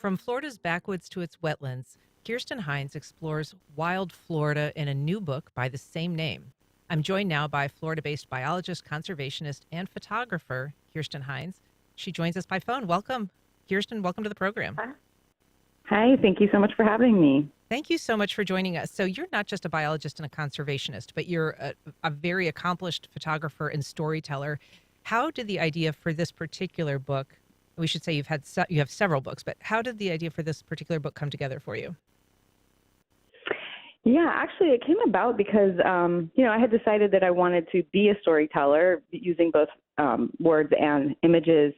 From Florida's backwoods to its wetlands, Kirsten Hines explores wild Florida in a new book by the same name. I'm joined now by Florida-based biologist, conservationist, and photographer Kirsten Hines. She joins us by phone. Welcome, Kirsten. Welcome to the program. Hi, thank you so much for having me. Thank you so much for joining us. So you're not just a biologist and a conservationist, but you're a very accomplished photographer and storyteller. How did the idea for this particular book, we should say you have several books, but how did the idea for this particular book come together for you? Yeah, actually, it came about because, I had decided that I wanted to be a storyteller using both words and images.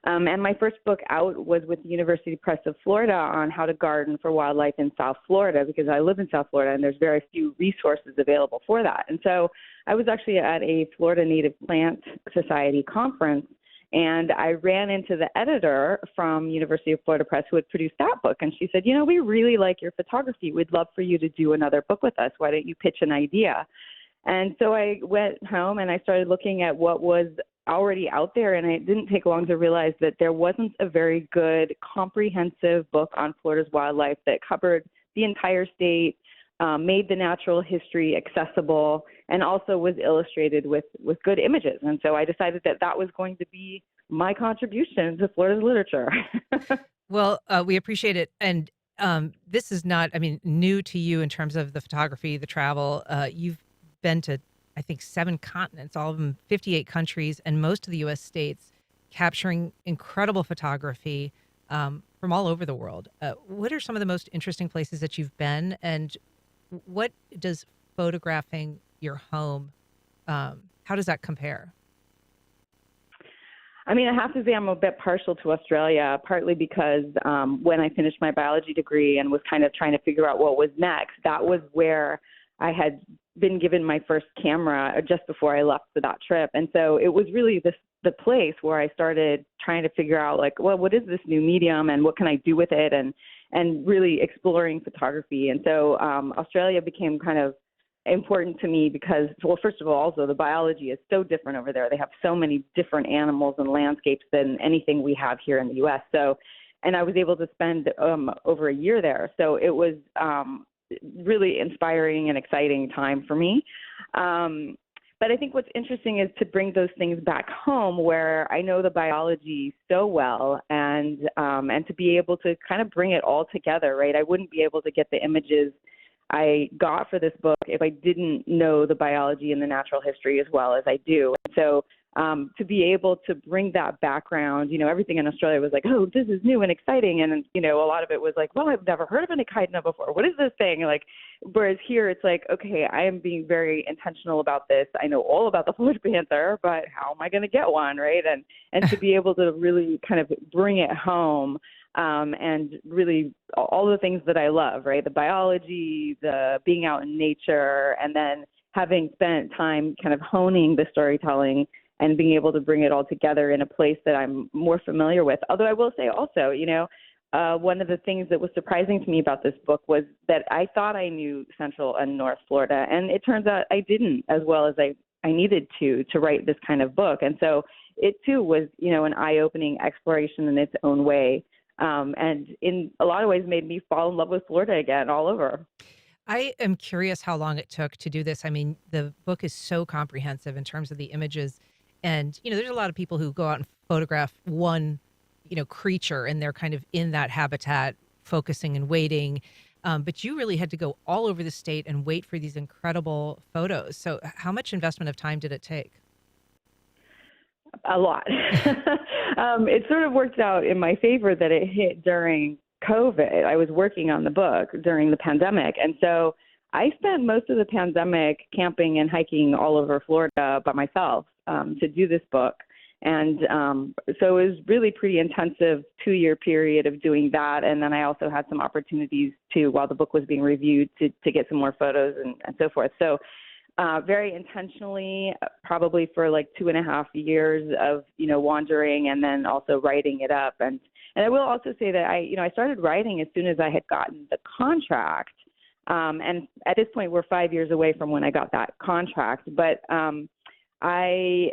And my first book out was with the University Press of Florida on how to garden for wildlife in South Florida, because I live in South Florida and there's very few resources available for that. And so I was actually at a Florida Native Plant Society conference, and I ran into the editor from University of Florida Press who had produced that book. And she said, we really like your photography. We'd love for you to do another book with us. Why don't you pitch an idea? And so I went home and I started looking at what was already out there, and it didn't take long to realize that there wasn't a very good comprehensive book on Florida's wildlife that covered the entire state, made the natural history accessible, and also was illustrated with good images. And so I decided that that was going to be my contribution to Florida's literature. Well, we appreciate it. And this is not, new to you in terms of the photography, the travel. You've been to, I think, 7 continents, all of them 58 countries, and most of the U.S. states, capturing incredible photography from all over the world. What are some of the most interesting places that you've been, and what does photographing your home, how does that compare? I have to say I'm a bit partial to Australia, partly because when I finished my biology degree and was kind of trying to figure out what was next, that was where I had been given my first camera just before I left for that trip. And so it was really the place where I started trying to figure out, what is this new medium and what can I do with it, and really exploring photography. And so Australia became kind of important to me because, well, first of all, also the biology is so different over there. They have so many different animals and landscapes than anything we have here in the U.S. So, and I was able to spend over a year there. So it was really inspiring and exciting time for me. But I think what's interesting is to bring those things back home where I know the biology so well, and to be able to kind of bring it all together, right? I wouldn't be able to get the images I got for this book if I didn't know the biology and the natural history as well as I do. And so to be able to bring that background, everything in Australia was like, oh, this is new and exciting. And, a lot of it was like, well, I've never heard of an echidna before. What is this thing? Whereas here it's like, okay, I am being very intentional about this. I know all about the Florida panther, but how am I going to get one, right? And to be able to really kind of bring it home, and really all the things that I love, right? The biology, the being out in nature, and then having spent time kind of honing the storytelling and being able to bring it all together in a place that I'm more familiar with. Although I will say also, one of the things that was surprising to me about this book was that I thought I knew Central and North Florida, and it turns out I didn't as well as I needed to write this kind of book. And so it too was, an eye-opening exploration in its own way. And in a lot of ways made me fall in love with Florida again all over. I am curious how long it took to do this. The book is so comprehensive in terms of the images. And, there's a lot of people who go out and photograph one, creature, and they're kind of in that habitat, focusing and waiting. But you really had to go all over the state and wait for these incredible photos. So how much investment of time did it take? A lot. It sort of worked out in my favor that it hit during COVID. I was working on the book during the pandemic. And so I spent most of the pandemic camping and hiking all over Florida by myself to do this book. And so it was really pretty intensive 2-year period of doing that. And then I also had some opportunities to, while the book was being reviewed, to get some more photos and so forth. So very intentionally, probably for 2.5 years of, wandering and then also writing it up. And I will also say that I started writing as soon as I had gotten the contract. And at this point, we're 5 years away from when I got that contract. But I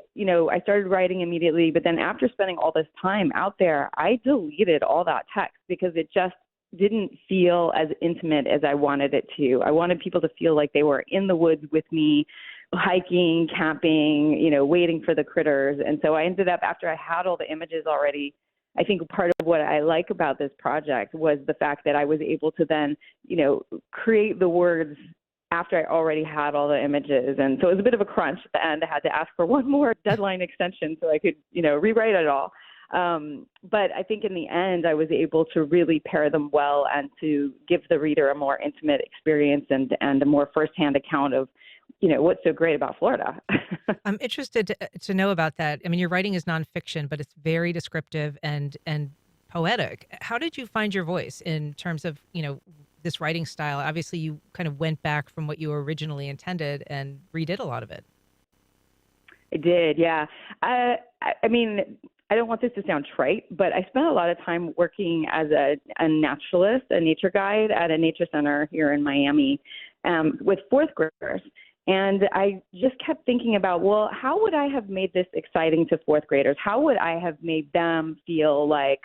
started writing immediately, but then after spending all this time out there, I deleted all that text because it just didn't feel as intimate as I wanted it to. I wanted people to feel like they were in the woods with me, hiking, camping, waiting for the critters. And so I ended up, after I had all the images already, I think part of what I like about this project was the fact that I was able to then, create the words after I already had all the images. And so it was a bit of a crunch at the end. I had to ask for one more deadline extension so I could, rewrite it all. But I think in the end, I was able to really pair them well and to give the reader a more intimate experience and a more firsthand account of, what's so great about Florida. I'm interested to know about that. I mean, your writing is nonfiction, but it's very descriptive and poetic. How did you find your voice in terms of, this writing style? Obviously, you kind of went back from what you originally intended and redid a lot of it. I did, yeah. I mean, I don't want this to sound trite, but I spent a lot of time working as a naturalist, a nature guide at a nature center here in Miami with fourth graders. And I just kept thinking about, well, how would I have made this exciting to fourth graders? How would I have made them feel like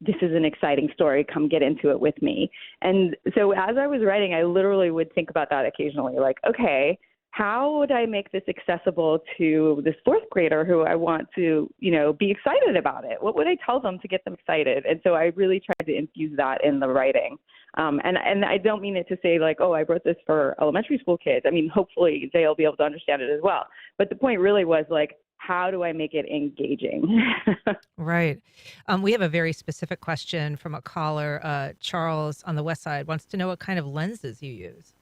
this is an exciting story, come get into it with me? And so as I was writing, I literally would think about that occasionally, like, okay, how would I make this accessible to this fourth grader who I want to, be excited about it? What would I tell them to get them excited? And so I really tried to infuse that in the writing. And I don't mean it to say like, oh, I wrote this for elementary school kids. I mean, hopefully they'll be able to understand it as well. But the point really was like, how do I make it engaging? Right. We have a very specific question from a caller. Charles on the West Side wants to know what kind of lenses you use.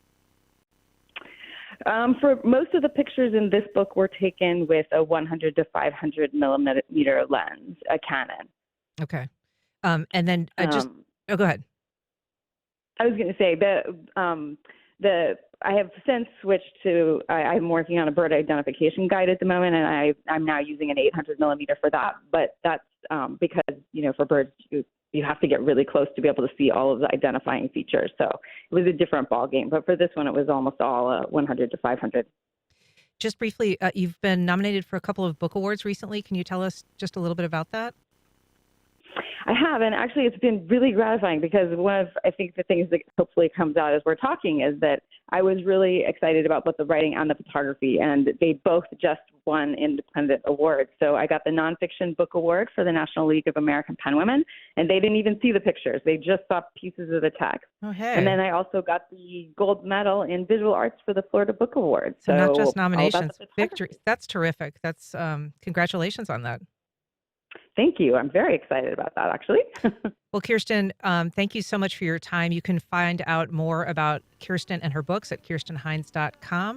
For most of the pictures in this book were taken with a 100 to 500 millimeter lens, a Canon. Okay. And then go ahead. I was going to say I have since switched to, I'm working on a bird identification guide at the moment, and I'm now using an 800 millimeter for that. But that's because, for birds, you have to get really close to be able to see all of the identifying features. So it was a different ball game. But for this one, it was almost all 100 to 500. Just briefly, you've been nominated for a couple of book awards recently. Can you tell us just a little bit about that? I have, and actually it's been really gratifying because I think the things that hopefully comes out as we're talking is that I was really excited about both the writing and the photography, and they both just won independent awards. So I got the Nonfiction Book Award for the National League of American Penwomen, and they didn't even see the pictures. They just saw pieces of the text. Oh, hey. And then I also got the gold medal in visual arts for the Florida Book Award. So not just nominations, victory. That's terrific. That's congratulations on that. Thank you. I'm very excited about that, actually. Well, Kirsten, thank you so much for your time. You can find out more about Kirsten and her books at kirstenhines.com.